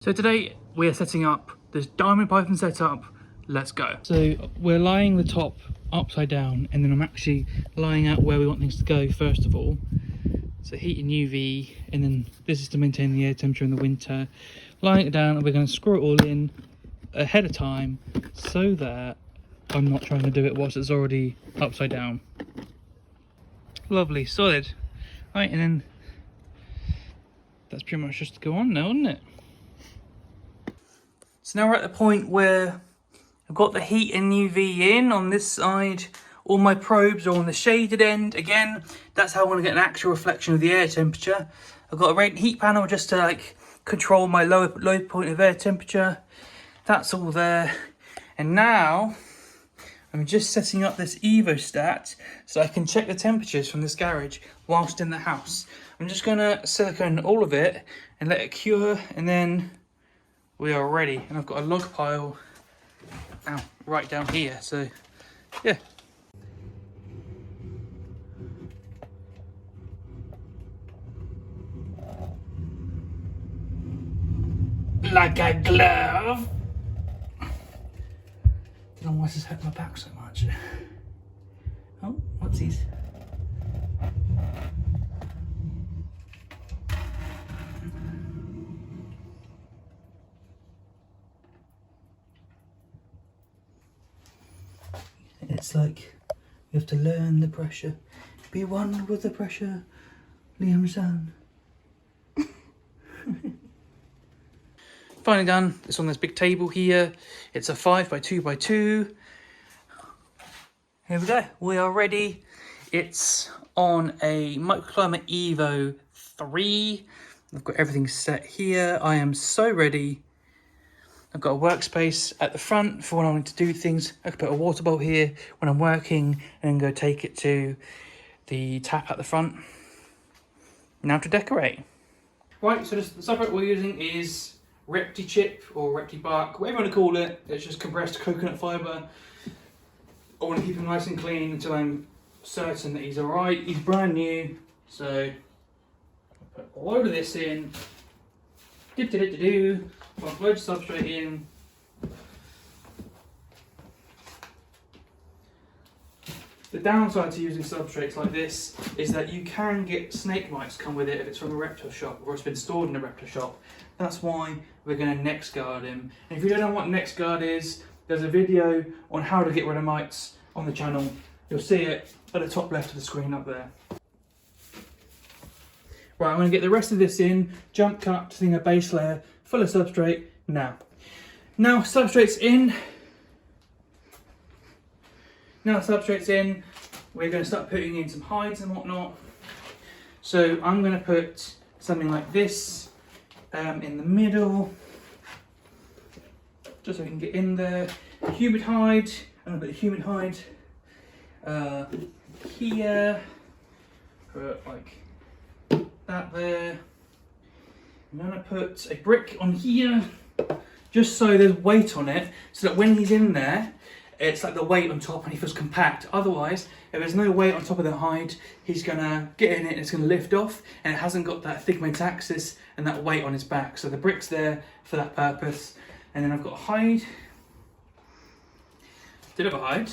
So today we are setting up this diamond python setup. Let's go. So we're lying the top upside down, and then I'm actually lying out where we want things to go first of all. So heat and UV, and then this is to maintain the air temperature in the winter. Lying it down, and we're going to screw it all in ahead of time so that I'm not trying to do it whilst it's already upside down. Lovely, solid. Right, and then that's pretty much just to go on now, isn't it? So now we're at the point where I've got the heat and UV in on this side. All my probes are on the shaded end. Again, that's how I want to get an actual reflection of the air temperature. I've got a radiant heat panel just to control my low point of air temperature. That's all there. And now I'm just setting up this evostat so I can check the temperatures from this garage whilst in the house. I'm just going to silicone all of it and let it cure, and then we are ready. And I've got a log pile right down here, so yeah. Like a glove. I don't know why this has hurt my back so much. Oh, whoopsies. It's like you have to learn the pressure. Be one with the pressure, Liam's son. Finally done. It's on this big table here. It's a 5x2x2. Here we go. We are ready. It's on a Microclimate Evo 3. I've got everything set here. I am so ready. I've got a workspace at the front for when I want to do things. I can put a water bowl here when I'm working and then go take it to the tap at the front. Now to decorate. Right, so the substrate we're using is Repti chip or Repti bark, whatever you want to call it. It's just compressed coconut fibre. I want to keep him nice and clean until I'm certain that he's alright. He's brand new, so I'll put a load of this in. I'll load the substrate in. The downside to using substrates like this is that you can get snake mites come with it if it's from a reptile shop or it's been stored in a reptile shop. That's why we're going to next guard him. And if you don't know what next guard is, there's a video on how to get rid of mites on the channel. You'll see it at the top left of the screen up there. Right, I'm going to get the rest of this in, jump cut to a base layer, full of substrate now. Now substrate's in. Now substrate's in, we're going to start putting in some hides and whatnot. So I'm going to put something like this in the middle, just so we can get in there. Humid hide, and a bit of humid hide here, put like that there. I'm going to put a brick on here, just so there's weight on it, so that when he's in there, it's like the weight on top and he feels compact. Otherwise, if there's no weight on top of the hide, he's gonna get in it and it's gonna lift off, and it hasn't got that thick metaxis and that weight on his back. So the brick's there for that purpose. And then I've got a hide. Did have a hide.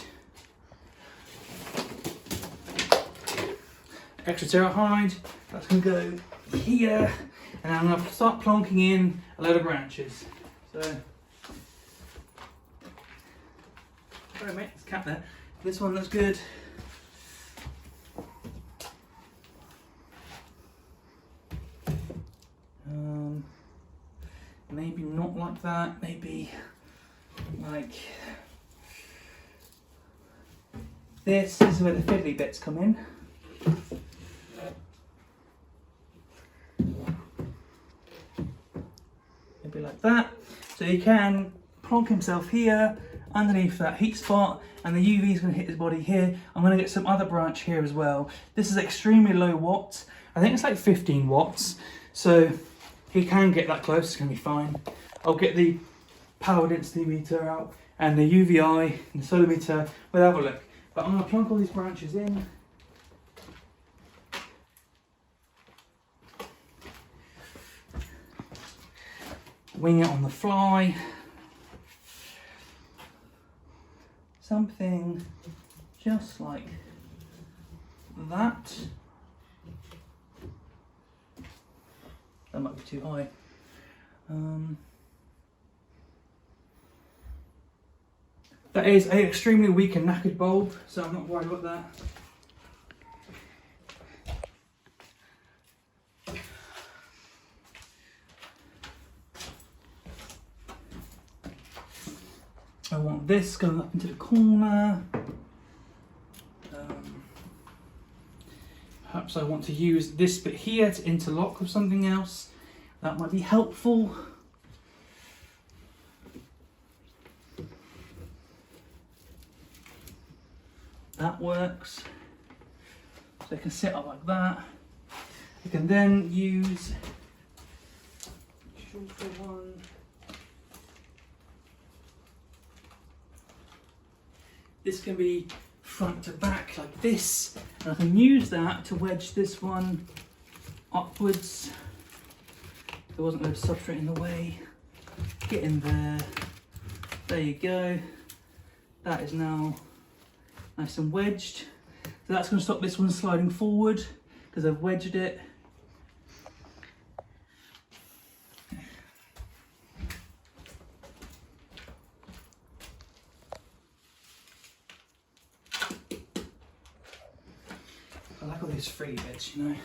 Extra terra hide. That's gonna go here. And I'm gonna start plonking in a load of branches. So, sorry mate, there's a cat there. This one looks good. Maybe not like that, maybe like this. This is where the fiddly bits come in. Maybe like that. So he can plonk himself here underneath that heat spot, and the UV is going to hit his body here. I'm going to get some other branch here as well. This is extremely low watts. I think it's like 15 watts. So he can get that close, it's going to be fine. I'll get the power density meter out and the UVI and the solar meter. We'll have a look. But I'm going to plonk all these branches in. wing it on the fly. Something just like that. That might be too high. That is an extremely weak and knackered bulb, so I'm not worried about that. I want this going up into the corner. Perhaps I want to use this bit here to interlock with something else. That might be helpful. That works. So it can sit up like that. You can then use shorter one. This can be front to back like this, and I can use that to wedge this one upwards. There wasn't no substrate in the way. Get in there. There you go. That is now nice and wedged. So that's going to stop this one sliding forward because I've wedged it. I like all these free bits, you know.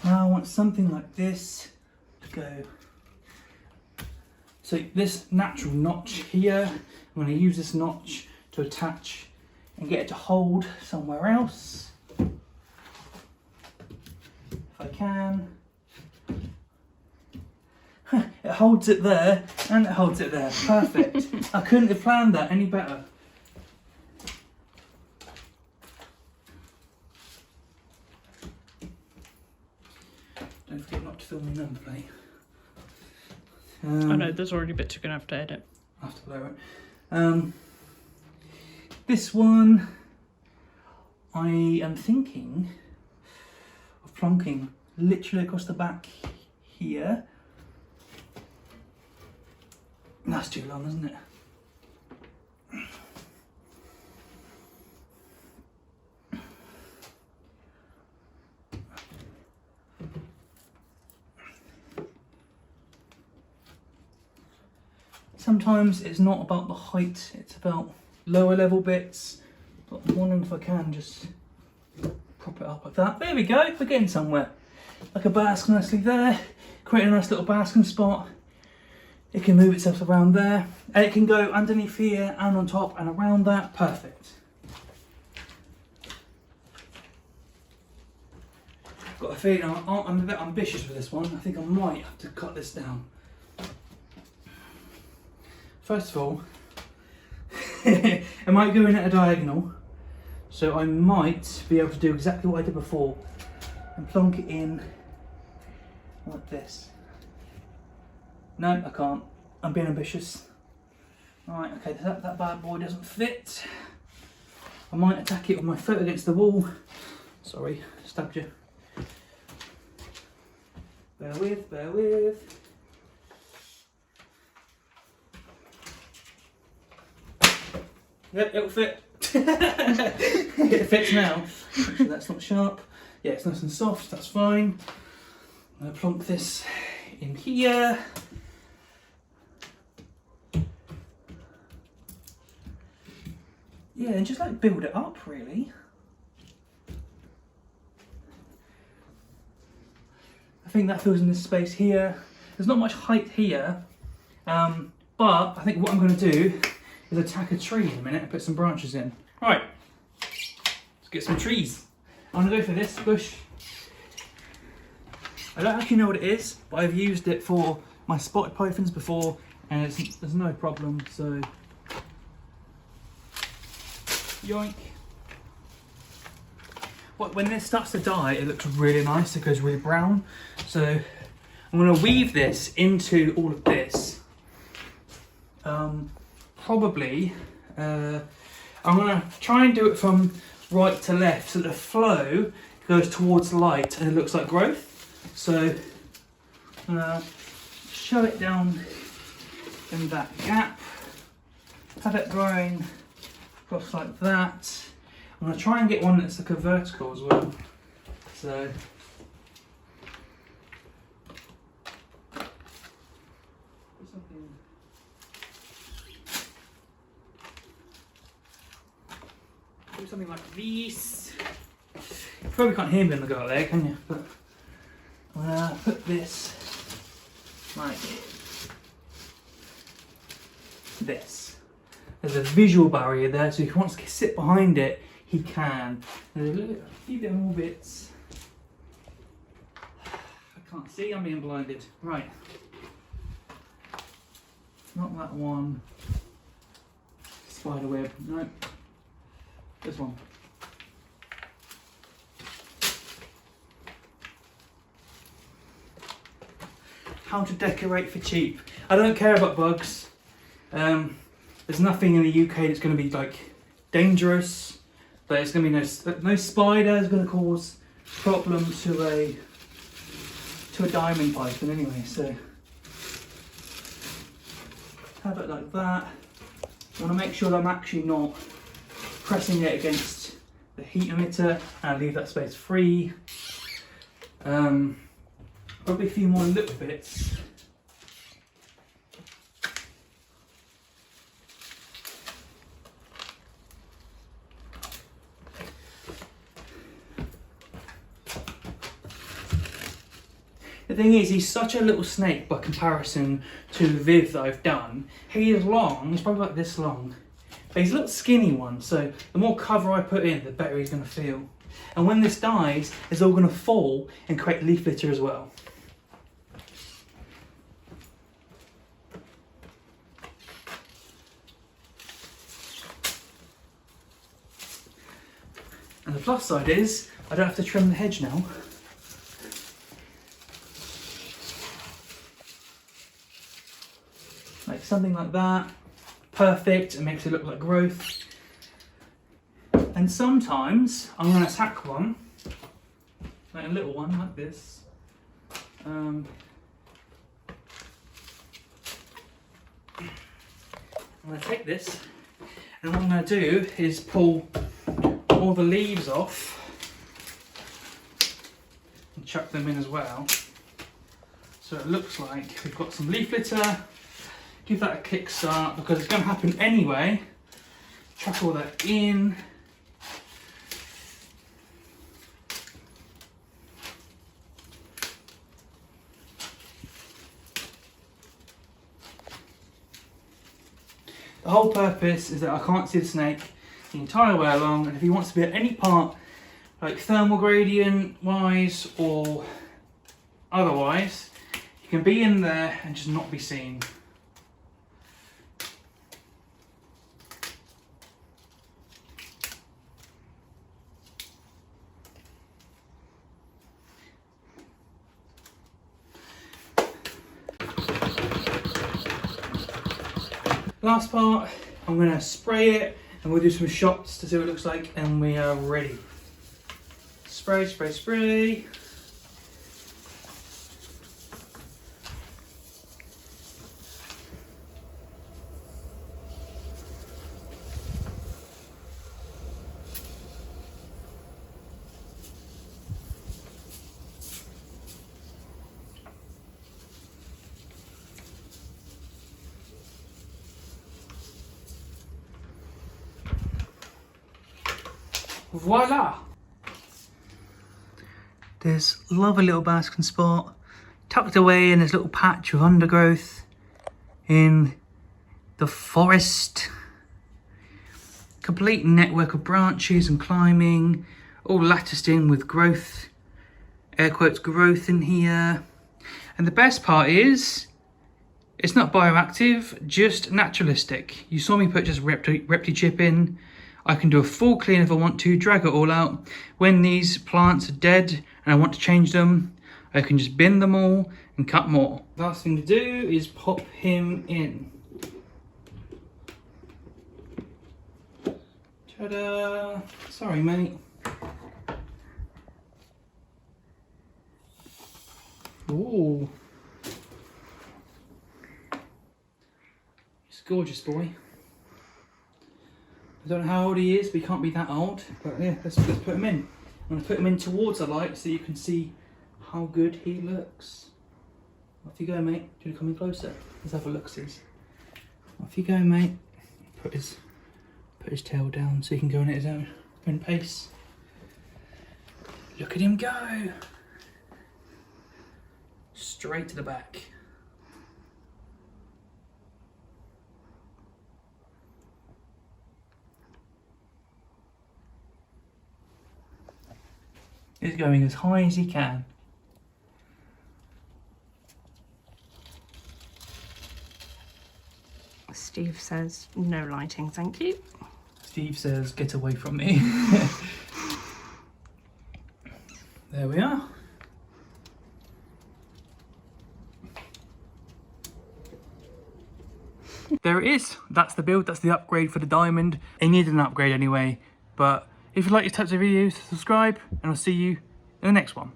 Now I want something like this to go. So this natural notch here, I'm going to use this notch to attach and get it to hold somewhere else. If I can. It holds it there and it holds it there. Perfect. I couldn't have planned that any better. Don't forget not to film the number plate. Oh no, there's already bits you're going to have to edit. I have to blow it. This one, I am thinking of plonking literally across the back here. That's too long, isn't it? Sometimes it's not about the height, it's about lower level bits. But I'm wondering if I can just prop it up like that. There we go, we're getting somewhere. Like a bask nicely there, create a nice little basking spot. It can move itself around there. And it can go underneath here and on top and around that. Perfect. Got a feeling I'm a bit ambitious with this one. I think I might have to cut this down. First of all, it might go in at a diagonal, so I might be able to do exactly what I did before and plonk it in like this. No, I can't. I'm being ambitious. Right, okay, that bad boy doesn't fit. I might attack it with my foot against the wall. Sorry, stabbed you. Bear with, bear with. Yep, it'll fit. It fits now. Actually, that's not sharp. Yeah, it's nice and soft, that's fine. I'm gonna plonk this in here. Yeah, and just like build it up really. I think that fills in this space here. There's not much height here, but I think what I'm going to do is attack a tree in a minute and put some branches in. Right, let's get some trees. I'm going to go for this bush. I don't actually know what it is, but I've used it for my spotted pythons before and there's no problem, so yoink. When this starts to die, it looks really nice, it goes really brown. So I'm going to weave this into all of this. Probably, I'm going to try and do it from right to left so the flow goes towards light and it looks like growth. So shove it down in that gap, have it growing across like that. I'm going to try and get one that's like a vertical as well. So do something like this. You probably can't hear me on the go out there, can you? But I'm going to put this like this. There's a visual barrier there, so if he wants to sit behind it, he can. There's a few bit more bits. I can't see, I'm being blinded. Right. Not that one. Spider web, no. This one. How to decorate for cheap. I don't care about bugs. There's nothing in the UK that's going to be like dangerous, but it's going to be no spider is going to cause problem to a diamond python anyway. So have it like that. I want to make sure that I'm actually not pressing it against the heat emitter, and leave that space free. Probably a few more little bits. The thing is, he's such a little snake by comparison to Viv that I've done. He is long, he's probably like this long, but he's a little skinny one, so the more cover I put in, the better he's going to feel. And when this dies, it's all going to fall and create leaf litter as well. And the plus side is, I don't have to trim the hedge now. Like something like that. Perfect, it makes it look like growth. And sometimes I'm going to attack one, like a little one like this. I'm going to take this, and what I'm going to do is pull all the leaves off and chuck them in as well. So it looks like we've got some leaf litter. Give that a kick start because it's going to happen anyway. Chuck all that in. The whole purpose is that I can't see the snake the entire way along, and if he wants to be at any part, like thermal gradient wise or otherwise, he can be in there and just not be seen. Last part, I'm going to spray it and we'll do some shots to see what it looks like, and we are ready. Spray, spray, spray. Voila! This lovely little basking spot tucked away in this little patch of undergrowth in the forest. Complete network of branches and climbing, all latticed in with growth, air quotes growth in here. And the best part is, it's not bioactive, just naturalistic. You saw me put just repti chip in. I can do a full clean if I want to, drag it all out. When these plants are dead and I want to change them, I can just bin them all and cut more. Last thing to do is pop him in. Ta-da! Sorry, mate. Ooh. It's a gorgeous boy. I don't know how old he is, but he can't be that old. But yeah, let's put him in. I'm going to put him in towards the light so you can see how good he looks. Off you go, mate. Do you want to come in closer? Let's have a look, sis. Off you go, mate. Put his tail down so he can go on at his own pace. Look at him go. Straight to the back. He's going as high as he can. Steve says no lighting, thank you. Steve says get away from me. There we are. There it is. That's the build. That's the upgrade for the diamond. It needed an upgrade anyway. But if you like these types of videos, subscribe and I'll see you in the next one.